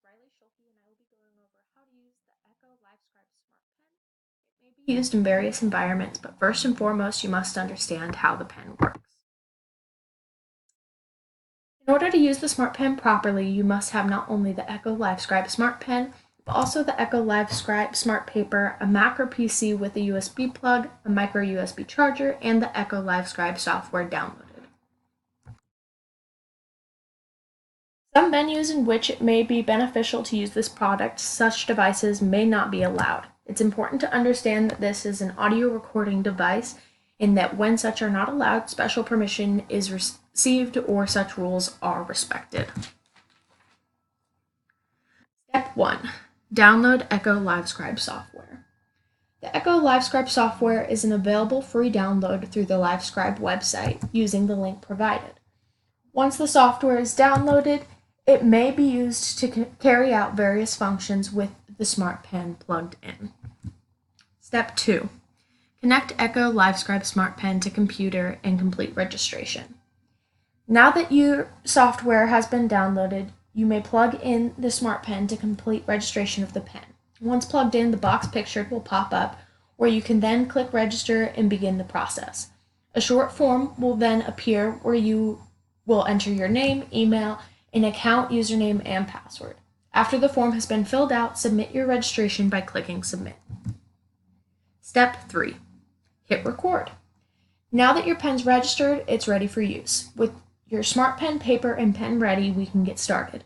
Riley Schulke and I will be going over how to use the Echo LiveScribe Smart Pen. It may be used in various environments, but first and foremost, you must understand how the pen works. In order to use the Smart Pen properly, you must have not only the Echo LiveScribe Smart Pen, but also the Echo LiveScribe Smart Paper, a Mac or PC with a USB plug, a micro USB charger, and the Echo LiveScribe software downloaded. Some venues in which it may be beneficial to use this product, such devices may not be allowed. It's important to understand that this is an audio recording device and that when such are not allowed, special permission is received or such rules are respected. Step 1. Download Echo LiveScribe software. The Echo LiveScribe software is an available free download through the LiveScribe website using the link provided. Once the software is downloaded, it may be used to carry out various functions with the Smart Pen plugged in. Step 2. Connect Echo LiveScribe Smart Pen to computer and complete registration. Now that your software has been downloaded, you may plug in the Smart Pen to complete registration of the pen. Once plugged in, the box pictured will pop up where you can then click register and begin the process. A short form will then appear where you will enter your name, email, an account username, and password. After the form has been filled out, submit your registration by clicking Submit. Step 3. Hit record. Now that your pen's registered, it's ready for use. With your Smart Pen paper and pen ready, we can get started.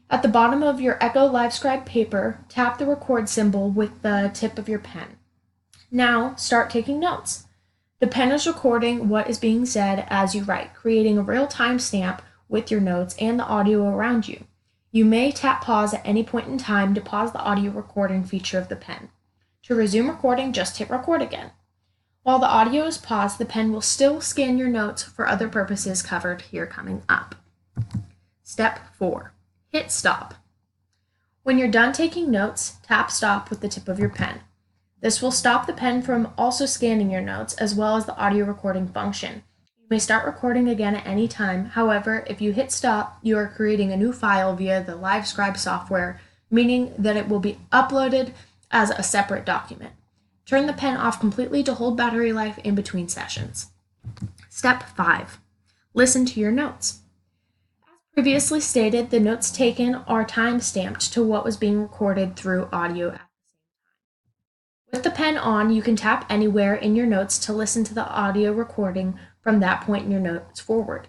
At the bottom of your Echo LiveScribe paper, tap the record symbol with the tip of your pen. Now, start taking notes. The pen is recording what is being said as you write, creating a real-time stamp with your notes and the audio around you. You may tap pause at any point in time to pause the audio recording feature of the pen. To resume recording, just hit record again. While the audio is paused, the pen will still scan your notes for other purposes covered here coming up. Step 4. Hit stop. When you're done taking notes, tap stop with the tip of your pen. This will stop the pen from also scanning your notes as well as the audio recording function. You may start recording again at any time. However, if you hit stop, you are creating a new file via the LiveScribe software, meaning that it will be uploaded as a separate document. Turn the pen off completely to hold battery life in between sessions. Step 5. Listen to your notes. As previously stated, the notes taken are time-stamped to what was being recorded through audio. With the pen on, you can tap anywhere in your notes to listen to the audio recording from that point in your notes forward.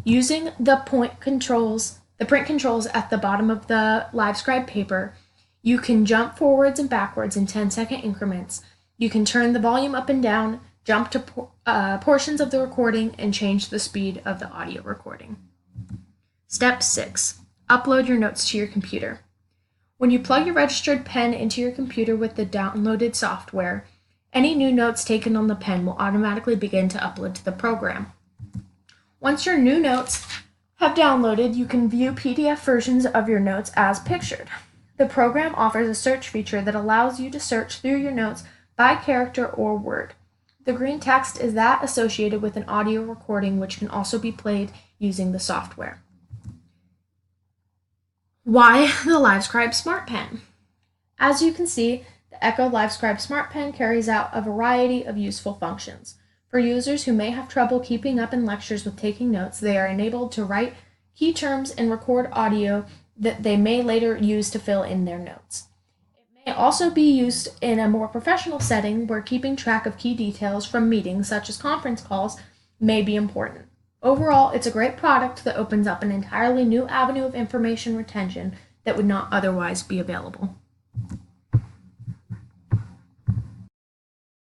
Using the print controls at the bottom of the LiveScribe paper, you can jump forwards and backwards in 10-second increments. You can turn the volume up and down, jump to portions of the recording, and change the speed of the audio recording. Step 6. Upload your notes to your computer. When you plug your registered pen into your computer with the downloaded software, any new notes taken on the pen will automatically begin to upload to the program. Once your new notes have downloaded, you can view PDF versions of your notes as pictured. The program offers a search feature that allows you to search through your notes by character or word. The green text is that associated with an audio recording, which can also be played using the software. Why the LiveScribe Smart Pen? As you can see, the Echo LiveScribe Smart Pen carries out a variety of useful functions. For users who may have trouble keeping up in lectures with taking notes, they are enabled to write key terms and record audio that they may later use to fill in their notes. It may also be used in a more professional setting where keeping track of key details from meetings such as conference calls may be important. Overall, it's a great product that opens up an entirely new avenue of information retention that would not otherwise be available.